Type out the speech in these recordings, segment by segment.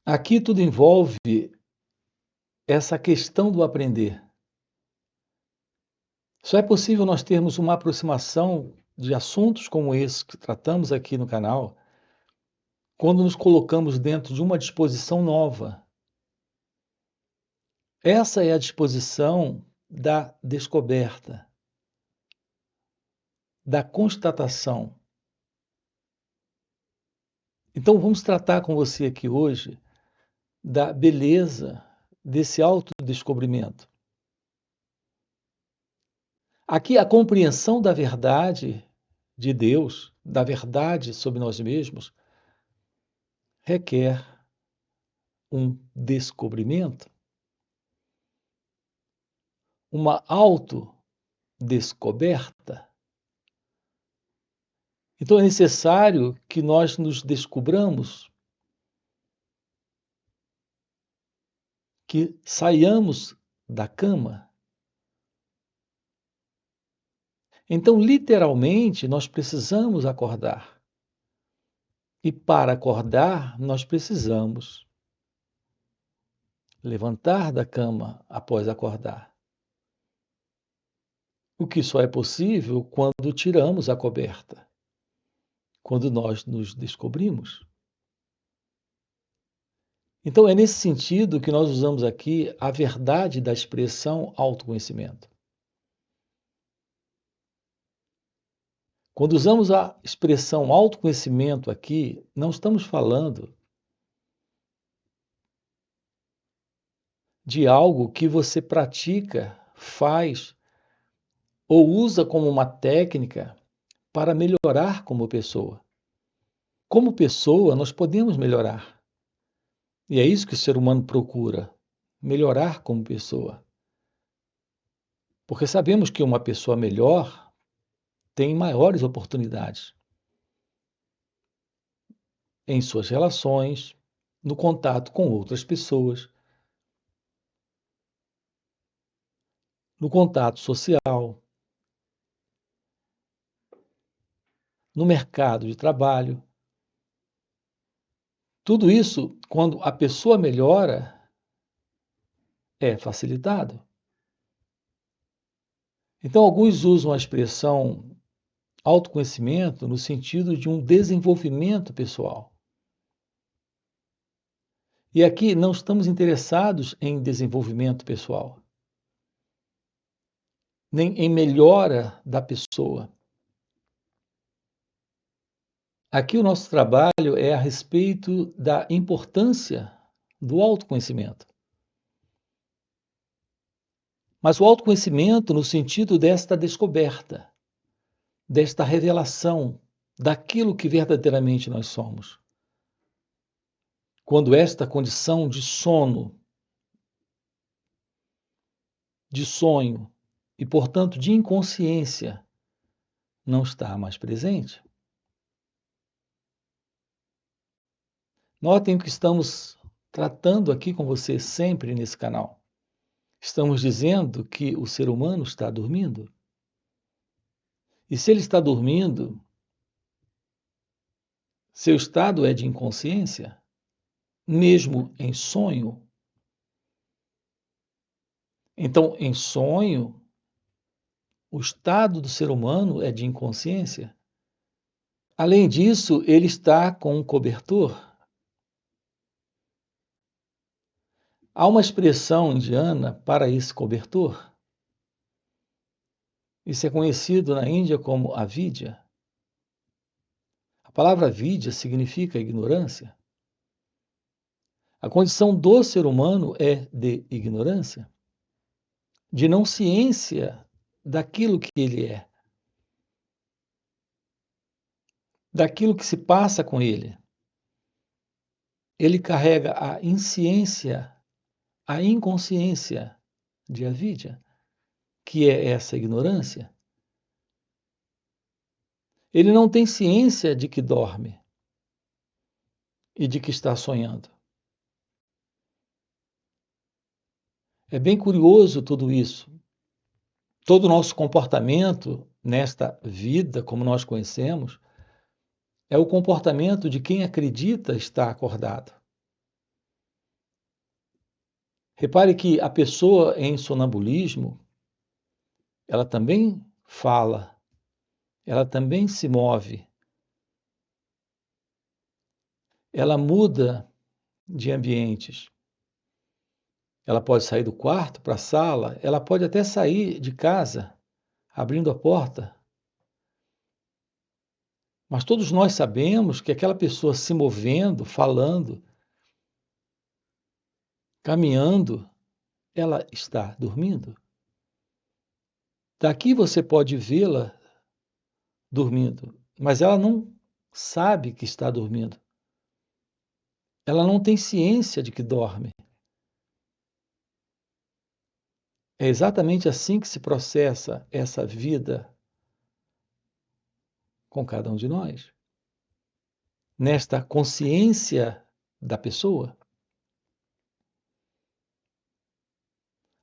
Aqui tudo envolve essa questão do aprender. Só é possível nós termos uma aproximação de assuntos como esse que tratamos aqui no canal quando nos colocamos dentro de uma disposição nova. Essa é a disposição da descoberta, da constatação. Então vamos tratar com você aqui hoje da beleza desse autodescobrimento. Aqui a compreensão da verdade de Deus, da verdade sobre nós mesmos, requer um descobrimento, uma autodescoberta. Então é necessário que nós nos descobramos, que saiamos da cama. Então, literalmente, nós precisamos acordar. E para acordar, nós precisamos levantar da cama após acordar. O que só é possível quando tiramos a coberta, quando nós nos descobrimos. Então, é nesse sentido que nós usamos aqui a verdade da expressão autoconhecimento. Quando usamos a expressão autoconhecimento aqui, não estamos falando de algo que você pratica, faz ou usa como uma técnica para melhorar como pessoa. Como pessoa, nós podemos melhorar. E é isso que o ser humano procura, melhorar como pessoa. Porque sabemos que uma pessoa melhor tem maiores oportunidades em suas relações, no contato com outras pessoas, no contato social, no mercado de trabalho. Tudo isso, quando a pessoa melhora, é facilitado. Então, alguns usam a expressão autoconhecimento no sentido de um desenvolvimento pessoal. E aqui não estamos interessados em desenvolvimento pessoal, nem em melhora da pessoa. Aqui o nosso trabalho é a respeito da importância do autoconhecimento. Mas o autoconhecimento no sentido desta descoberta, desta revelação daquilo que verdadeiramente nós somos. Quando esta condição de sono, de sonho e, portanto, de inconsciência não está mais presente. Notem o que estamos tratando aqui com você sempre nesse canal. Estamos dizendo que o ser humano está dormindo. E se ele está dormindo, seu estado é de inconsciência, mesmo em sonho. Então, em sonho, o estado do ser humano é de inconsciência. Além disso, ele está com um cobertor. Há uma expressão indiana para esse cobertor. Isso é conhecido na Índia como avidya. A palavra avidya significa ignorância. A condição do ser humano é de ignorância, de não ciência daquilo que ele é, daquilo que se passa com ele. Ele carrega a insciência, a inconsciência de avidya, que é essa ignorância. Ele não tem ciência de que dorme e de que está sonhando. É bem curioso tudo isso. Todo o nosso comportamento nesta vida, como nós conhecemos, é o comportamento de quem acredita estar acordado. Repare que a pessoa em sonambulismo, ela também fala, ela também se move, ela muda de ambientes. Ela pode sair do quarto para a sala, ela pode até sair de casa, abrindo a porta. Mas todos nós sabemos que aquela pessoa se movendo, falando, caminhando, ela está dormindo. Daqui você pode vê-la dormindo, mas ela não sabe que está dormindo. Ela não tem ciência de que dorme. É exatamente assim que se processa essa vida com cada um de nós. Nesta consciência da pessoa.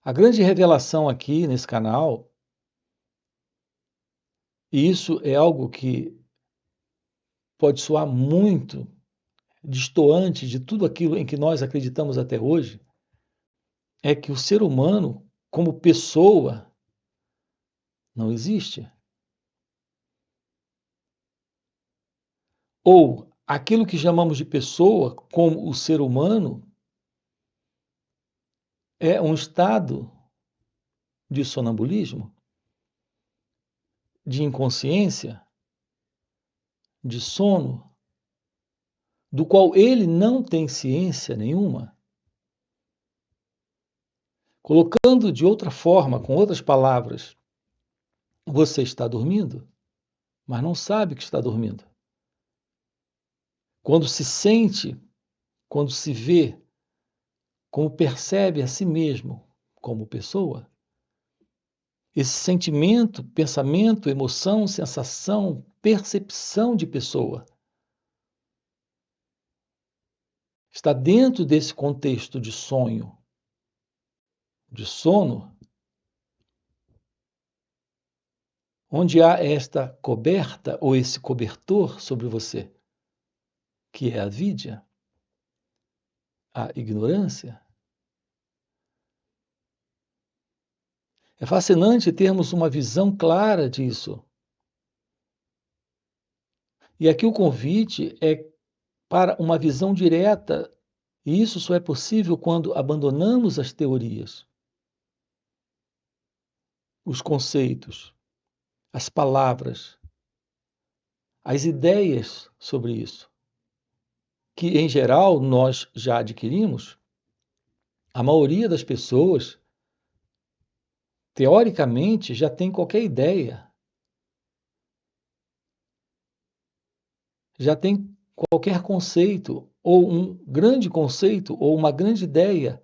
A grande revelação aqui nesse canal, e isso é algo que pode soar muito destoante de tudo aquilo em que nós acreditamos até hoje, é que o ser humano, como pessoa, não existe. Ou aquilo que chamamos de pessoa, como o ser humano, é um estado de sonambulismo, de inconsciência, de sono, do qual ele não tem ciência nenhuma. Colocando de outra forma, com outras palavras, você está dormindo, mas não sabe que está dormindo. Quando se sente, quando se vê, como percebe a si mesmo como pessoa, esse sentimento, pensamento, emoção, sensação, percepção de pessoa está dentro desse contexto de sonho, de sono, onde há esta coberta ou esse cobertor sobre você, que é a avidya, a ignorância. É fascinante termos uma visão clara disso. E aqui o convite é para uma visão direta, e isso só é possível quando abandonamos as teorias, os conceitos, as palavras, as ideias sobre isso, que em geral nós já adquirimos. A maioria das pessoas, teoricamente, já tem qualquer ideia, já tem qualquer conceito, ou um grande conceito, ou uma grande ideia,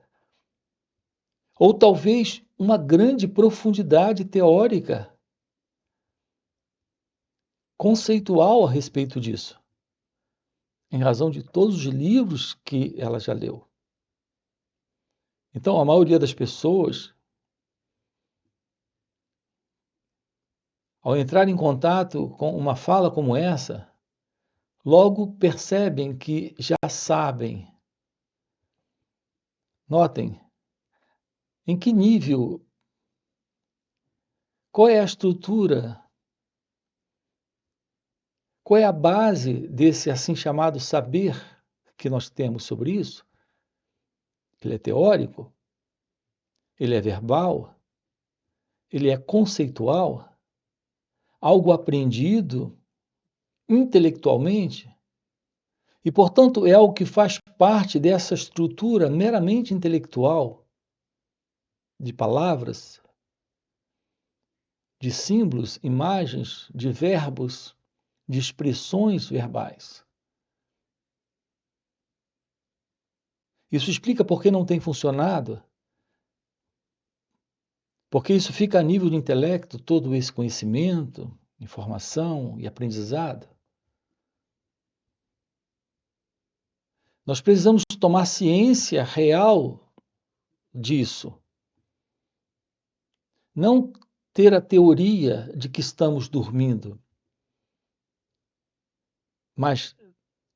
ou talvez uma grande profundidade teórica, conceitual a respeito disso, em razão de todos os livros que ela já leu. Então, a maioria das pessoas, ao entrar em contato com uma fala como essa, logo percebem que já sabem. Notem em que nível, qual é a estrutura, qual é a base desse assim chamado saber que nós temos sobre isso. Ele é teórico, ele é verbal, ele é conceitual, algo aprendido intelectualmente, e, portanto, é algo que faz parte dessa estrutura meramente intelectual de palavras, de símbolos, imagens, de verbos, de expressões verbais. Isso explica por que não tem funcionado, porque isso fica a nível de intelecto, todo esse conhecimento, informação e aprendizado. Nós precisamos tomar ciência real disso. Não ter a teoria de que estamos dormindo, mas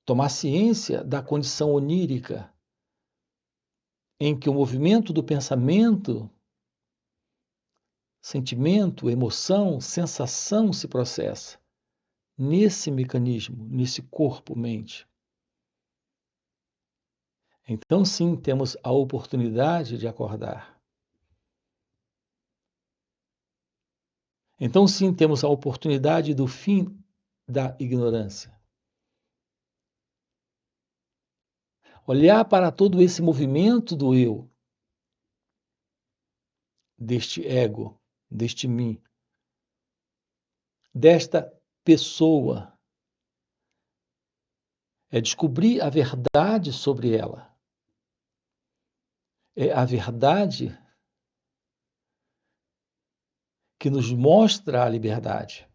tomar ciência da condição onírica, em que o movimento do pensamento, sentimento, emoção, sensação se processa nesse mecanismo, nesse corpo-mente. Então, sim, temos a oportunidade de acordar. Então, sim, temos a oportunidade do fim da ignorância. Olhar para todo esse movimento do eu, deste ego, deste mim, desta pessoa, é descobrir a verdade sobre ela. É a verdade que nos mostra a liberdade.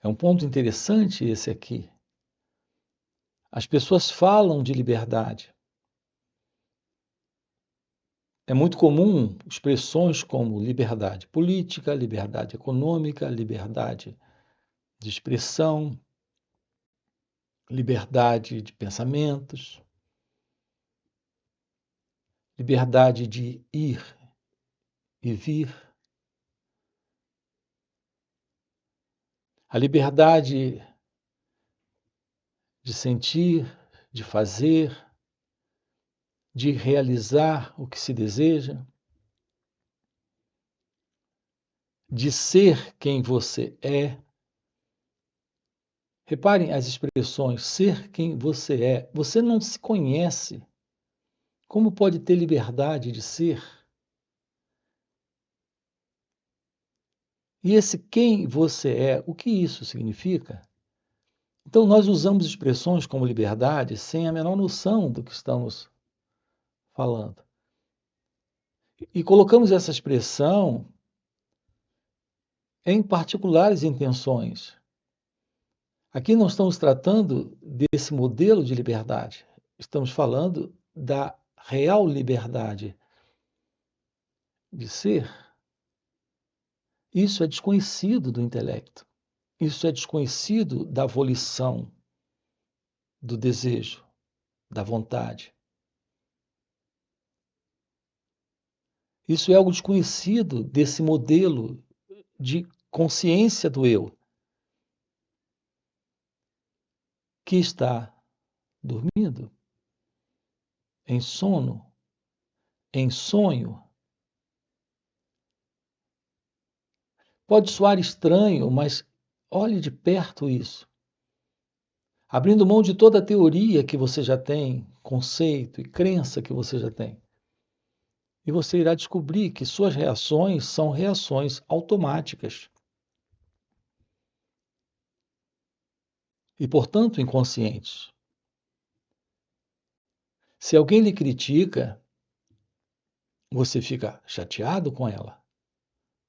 É um ponto interessante esse aqui. As pessoas falam de liberdade. É muito comum expressões como liberdade política, liberdade econômica, liberdade de expressão, liberdade de pensamentos, liberdade de ir e vir, a liberdade de sentir, de fazer, de realizar o que se deseja, de ser quem você é. Reparem as expressões ser quem você é. Você não se conhece. Como pode ter liberdade de ser? E esse quem você é, o que isso significa? Então, nós usamos expressões como liberdade sem a menor noção do que estamos falando. E colocamos essa expressão em particulares intenções. Aqui não estamos tratando desse modelo de liberdade, estamos falando da real liberdade de ser. Isso é desconhecido do intelecto, isso é desconhecido da volição, do desejo, da vontade. Isso é algo desconhecido desse modelo de consciência do eu, que está dormindo, em sono, em sonho. Pode soar estranho, mas olhe de perto isso. Abrindo mão de toda a teoria que você já tem, conceito e crença que você já tem. E você irá descobrir que suas reações são reações automáticas. E, portanto, inconscientes. Se alguém lhe critica, você fica chateado com ela,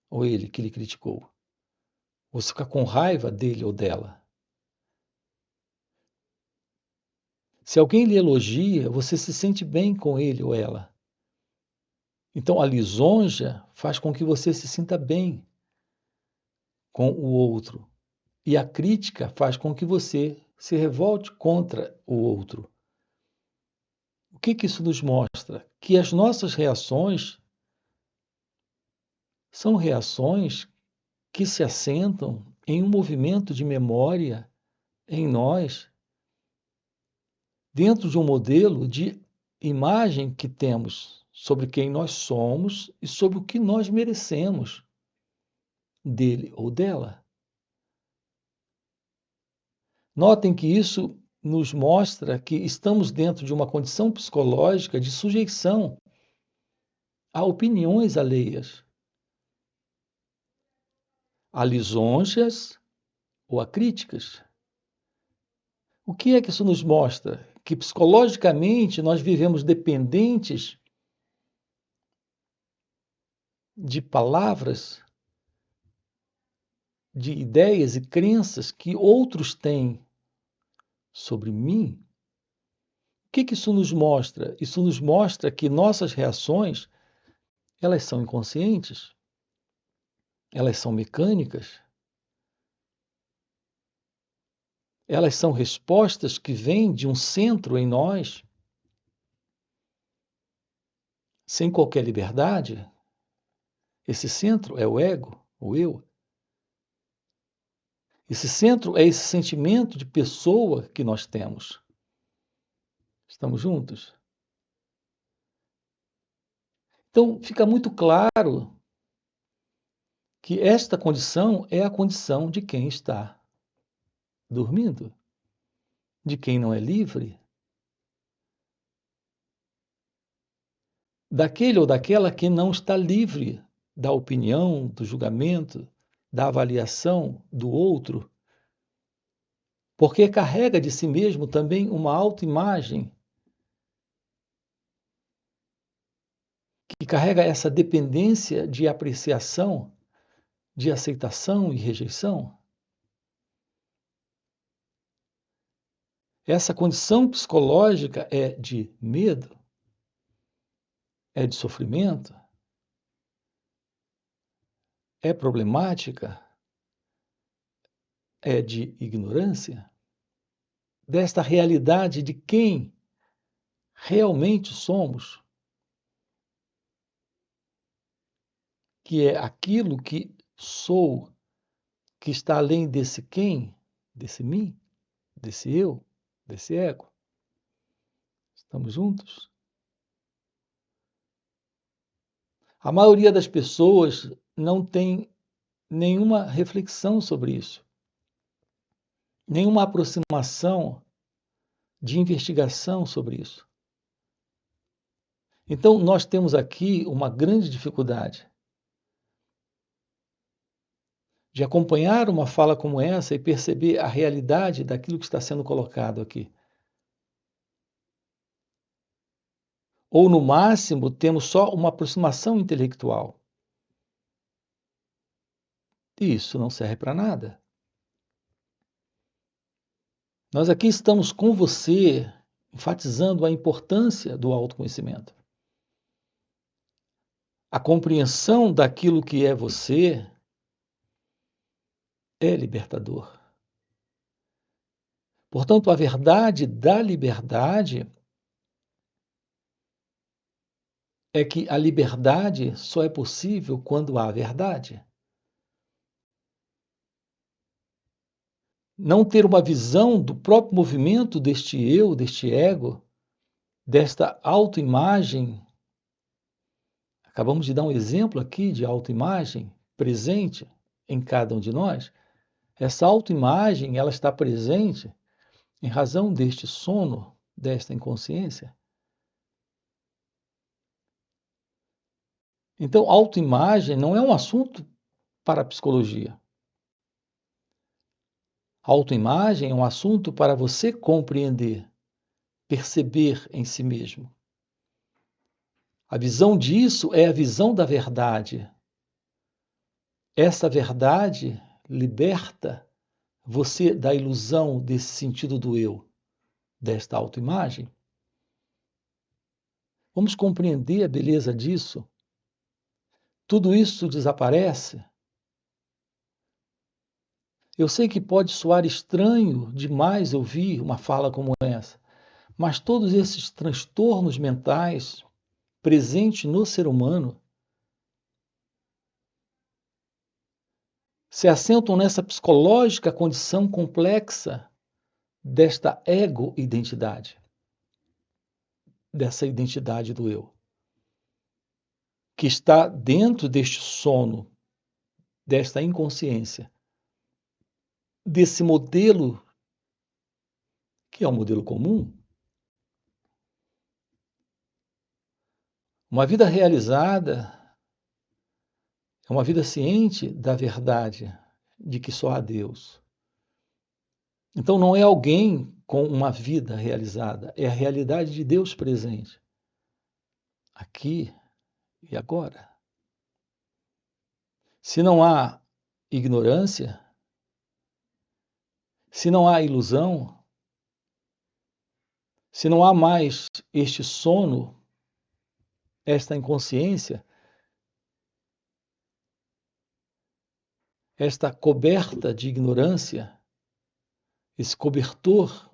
ou ele que lhe criticou. Você fica com raiva dele ou dela. Se alguém lhe elogia, você se sente bem com ele ou ela. Então, a lisonja faz com que você se sinta bem com o outro. E a crítica faz com que você se revolte contra o outro. O que isso nos mostra? Que as nossas reações são reações que se assentam em um movimento de memória em nós, dentro de um modelo de imagem que temos sobre quem nós somos e sobre o que nós merecemos dele ou dela. Notem que isso nos mostra que estamos dentro de uma condição psicológica de sujeição a opiniões alheias, a lisonjas ou a críticas. O que é que isso nos mostra? Que psicologicamente nós vivemos dependentes de palavras, de ideias e crenças que outros têm sobre mim. O que isso nos mostra? Isso nos mostra que nossas reações, elas são inconscientes, elas são mecânicas. elas são respostas que vêm de um centro em nós, sem qualquer liberdade. Esse centro é o ego, o eu. Esse centro é esse sentimento de pessoa que nós temos. Estamos juntos? Então, fica muito claro que esta condição é a condição de quem está dormindo, de quem não é livre, daquele ou daquela que não está livre da opinião, do julgamento, da avaliação do outro, porque carrega de si mesmo também uma autoimagem que carrega essa dependência de apreciação, de aceitação e rejeição. Essa condição psicológica é de medo, é de sofrimento, é problemática, é de ignorância, desta realidade de quem realmente somos, que é aquilo que sou, que está além desse quem, desse mim, desse eu, desse ego. Estamos juntos? A maioria das pessoas não tem nenhuma reflexão sobre isso, nenhuma aproximação de investigação sobre isso. Então, nós temos aqui uma grande dificuldade de acompanhar uma fala como essa e perceber a realidade daquilo que está sendo colocado aqui. Ou, no máximo, temos só uma aproximação intelectual. E isso não serve para nada. Nós aqui estamos com você, enfatizando a importância do autoconhecimento. A compreensão daquilo que é você é libertador. Portanto, a verdade da liberdade é que a liberdade só é possível quando há verdade. Não ter uma visão do próprio movimento deste eu, deste ego, desta autoimagem. Acabamos de dar um exemplo aqui de autoimagem presente em cada um de nós. Essa autoimagem, ela está presente em razão deste sono, desta inconsciência. Então, autoimagem não é um assunto para a psicologia. Autoimagem é um assunto para você compreender, perceber em si mesmo. A visão disso é a visão da verdade. Essa verdade liberta você da ilusão desse sentido do eu, desta autoimagem. Vamos compreender a beleza disso? Tudo isso desaparece. Eu sei que pode soar estranho demais ouvir uma fala como essa, mas todos esses transtornos mentais presentes no ser humano se assentam nessa psicológica condição complexa desta ego-identidade, dessa identidade do eu, que está dentro deste sono, desta inconsciência, desse modelo que é um modelo comum. Uma vida realizada é uma vida ciente da verdade, de que só há Deus. Então não é alguém com uma vida realizada, é a realidade de Deus presente, aqui e agora. Se não há ignorância, se não há ilusão, se não há mais este sono, esta inconsciência, esta coberta de ignorância, esse cobertor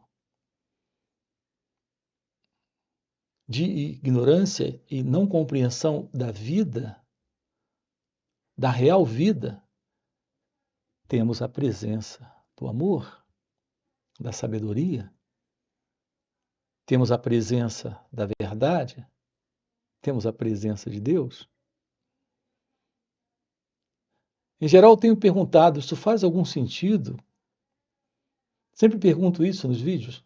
de ignorância e não compreensão da vida, da real vida, temos a presença do amor, da sabedoria, temos a presença da verdade, temos a presença de Deus. Em geral, tenho perguntado, isso faz algum sentido? Sempre pergunto isso nos vídeos.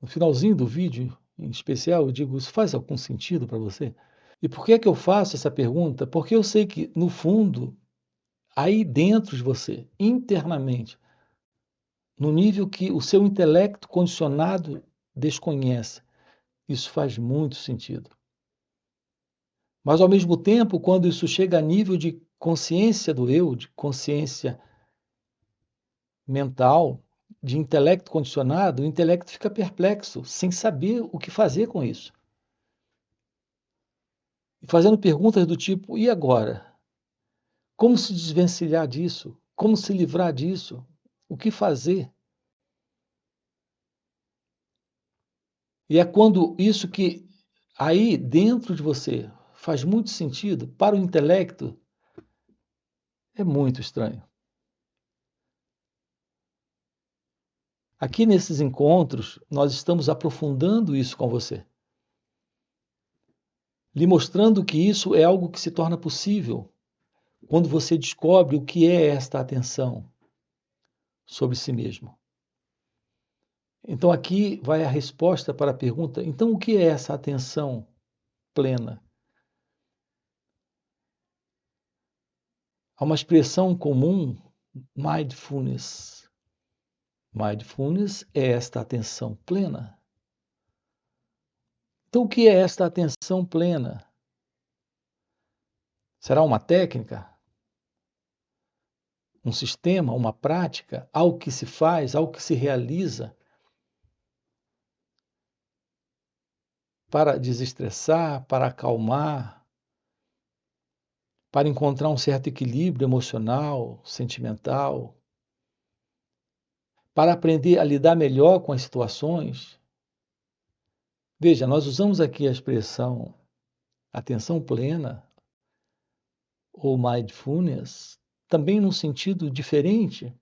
No finalzinho do vídeo, em especial, eu digo, isso faz algum sentido para você? E por que é que eu faço essa pergunta? Porque eu sei que, no fundo, aí dentro de você, internamente, no nível que o seu intelecto condicionado desconhece, isso faz muito sentido. Mas, ao mesmo tempo, quando isso chega a nível de consciência do eu, de consciência mental, de intelecto condicionado, o intelecto fica perplexo, sem saber o que fazer com isso. E fazendo perguntas do tipo: e agora? Como se desvencilhar disso? Como se livrar disso? O que fazer? E é quando isso que aí dentro de você faz muito sentido, para o intelecto, é muito estranho. Aqui nesses encontros, nós estamos aprofundando isso com você, lhe mostrando que isso é algo que se torna possível quando você descobre o que é esta atenção sobre si mesmo. Então aqui vai a resposta para a pergunta: então o que é essa atenção plena? Há uma expressão comum, mindfulness. Mindfulness é esta atenção plena. Então o que é esta atenção plena? Será uma técnica? Um sistema, uma prática, algo que se faz, algo que se realiza para desestressar, para acalmar, para encontrar um certo equilíbrio emocional, sentimental, para aprender a lidar melhor com as situações. Veja, nós usamos aqui a expressão atenção plena ou mindfulness também num sentido diferente.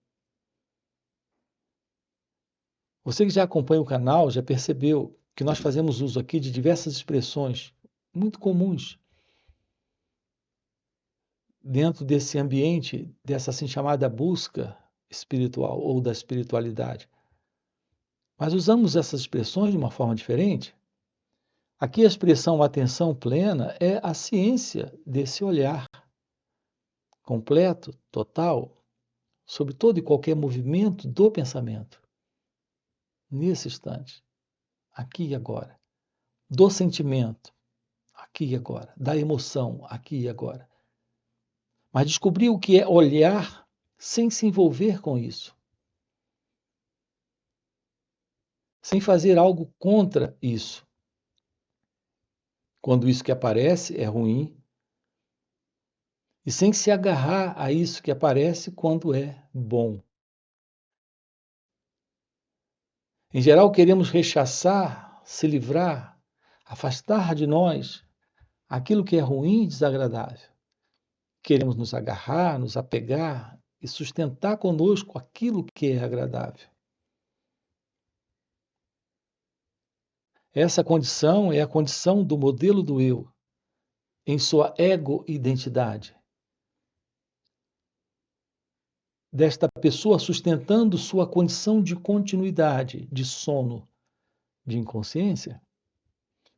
Você que já acompanha o canal já percebeu que nós fazemos uso aqui de diversas expressões muito comuns dentro desse ambiente, dessa assim chamada busca espiritual ou da espiritualidade. Mas usamos essas expressões de uma forma diferente. Aqui a expressão atenção plena é a ciência desse olhar completo, total, sobre todo e qualquer movimento do pensamento, nesse instante, aqui e agora, do sentimento, aqui e agora, da emoção, aqui e agora. Mas descobrir o que é olhar sem se envolver com isso, sem fazer algo contra isso. Quando isso que aparece é ruim, e sem se agarrar a isso que aparece quando é bom. Em geral, queremos rechaçar, se livrar, afastar de nós aquilo que é ruim e desagradável. Queremos nos agarrar, nos apegar e sustentar conosco aquilo que é agradável. Essa condição é a condição do modelo do eu, em sua ego-identidade. Desta pessoa sustentando sua condição de continuidade, de sono, de inconsciência.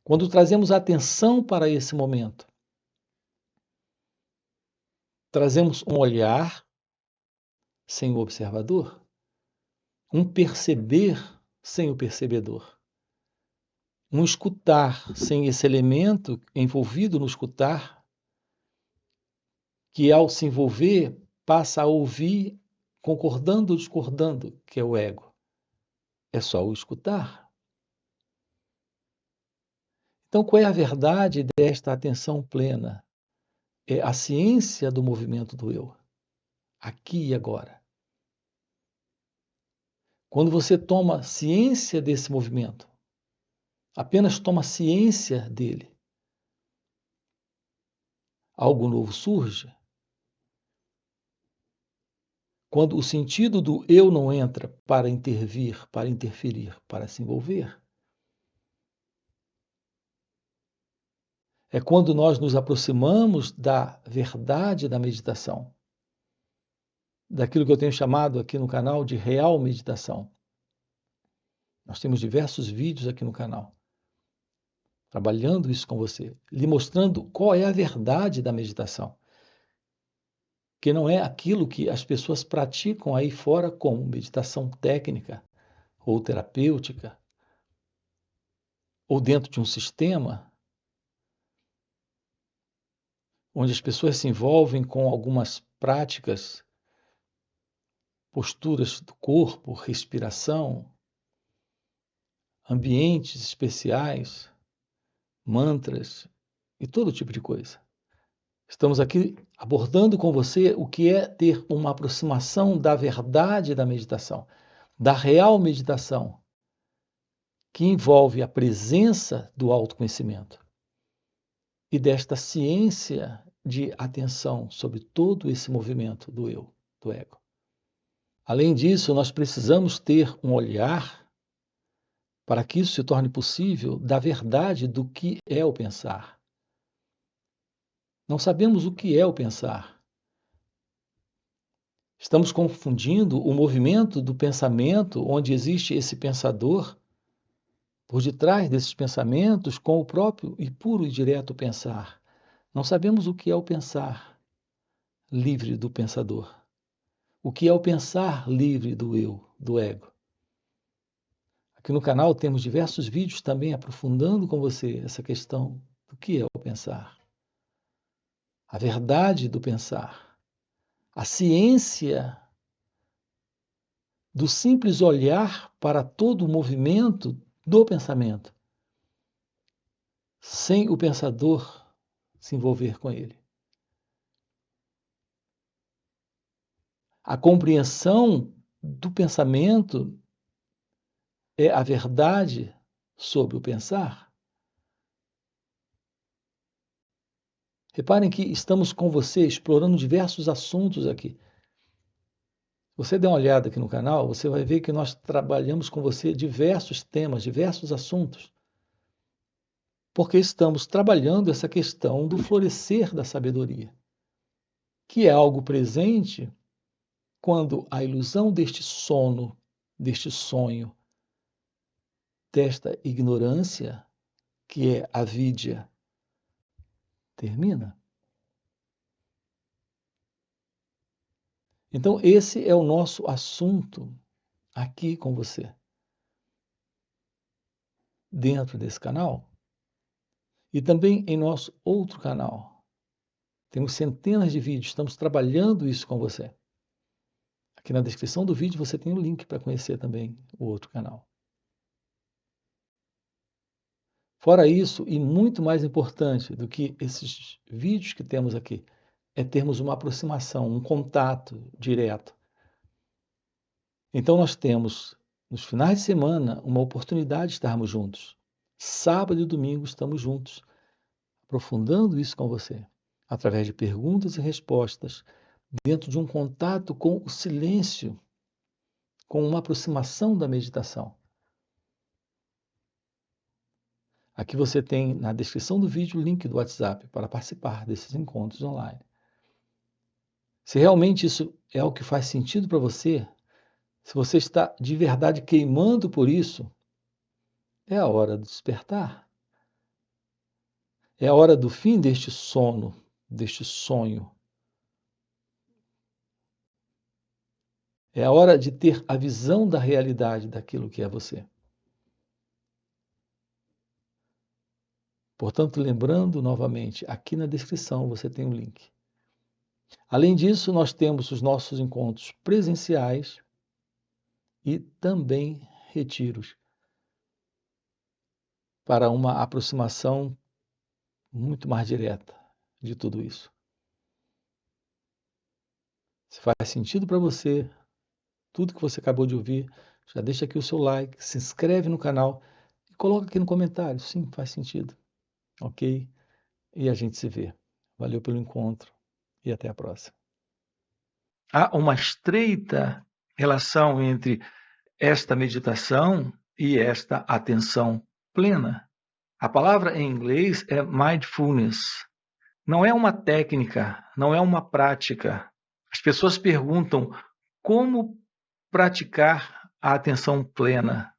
Quando trazemos atenção para esse momento, trazemos um olhar sem o observador, um perceber sem o percebedor, um escutar sem esse elemento envolvido no escutar, que ao se envolver passa a ouvir concordando ou discordando, que é o ego. É só o escutar. Então, qual é a verdade desta atenção plena? É a ciência do movimento do eu, aqui e agora. Quando você toma ciência desse movimento, apenas toma ciência dele, algo novo surge. Quando o sentido do eu não entra para intervir, para interferir, para se envolver, é quando nós nos aproximamos da verdade da meditação, daquilo que eu tenho chamado aqui no canal de real meditação. Nós temos diversos vídeos aqui no canal, trabalhando isso com você, lhe mostrando qual é a verdade da meditação, que não é aquilo que as pessoas praticam aí fora como meditação técnica ou terapêutica, ou dentro de um sistema onde as pessoas se envolvem com algumas práticas, posturas do corpo, respiração, ambientes especiais, mantras e todo tipo de coisa. Estamos aqui abordando com você o que é ter uma aproximação da verdade da meditação, da real meditação, que envolve a presença do autoconhecimento e desta ciência de atenção sobre todo esse movimento do eu, do ego. Além disso, nós precisamos ter um olhar para que isso se torne possível da verdade do que é o pensar. Não sabemos o que é o pensar. Estamos confundindo o movimento do pensamento, onde existe esse pensador, por detrás desses pensamentos, com o próprio e puro e direto pensar. Não sabemos o que é o pensar livre do pensador. O que é o pensar livre do eu, do ego. Aqui no canal temos diversos vídeos também aprofundando com você essa questão do que é o pensar. A verdade do pensar, a ciência do simples olhar para todo o movimento do pensamento, sem o pensador se envolver com ele. A compreensão do pensamento é a verdade sobre o pensar. Reparem que estamos com você explorando diversos assuntos aqui. Você der uma olhada aqui no canal, você vai ver que nós trabalhamos com você diversos temas, diversos assuntos, porque estamos trabalhando essa questão do florescer da sabedoria, que é algo presente quando a ilusão deste sono, deste sonho, desta ignorância, que é a avidya, termina. Então, esse é o nosso assunto aqui com você, dentro desse canal e também em nosso outro canal. Temos centenas de vídeos, estamos trabalhando isso com você. Aqui na descrição do vídeo você tem o link para conhecer também o outro canal. Fora isso, e muito mais importante do que esses vídeos que temos aqui, é termos uma aproximação, um contato direto. Então nós temos, nos finais de semana, uma oportunidade de estarmos juntos. Sábado e domingo estamos juntos, aprofundando isso com você, através de perguntas e respostas, dentro de um contato com o silêncio, com uma aproximação da meditação. Aqui você tem na descrição do vídeo o link do WhatsApp para participar desses encontros online. Se realmente isso é o que faz sentido para você, se você está de verdade queimando por isso, é a hora do despertar. É a hora do fim deste sono, deste sonho. É a hora de ter a visão da realidade daquilo que é você. Portanto, lembrando novamente, aqui na descrição você tem o link. Além disso, nós temos os nossos encontros presenciais e também retiros para uma aproximação muito mais direta de tudo isso. Se faz sentido para você, tudo que você acabou de ouvir, Já deixa aqui o seu like, se inscreve no canal e coloca aqui no comentário. Sim, faz sentido. Ok? E a gente se vê. Valeu pelo encontro e até a próxima. Há uma estreita relação entre esta meditação e esta atenção plena. A palavra em inglês é mindfulness. Não é uma técnica, não é uma prática. As pessoas perguntam como praticar a atenção plena.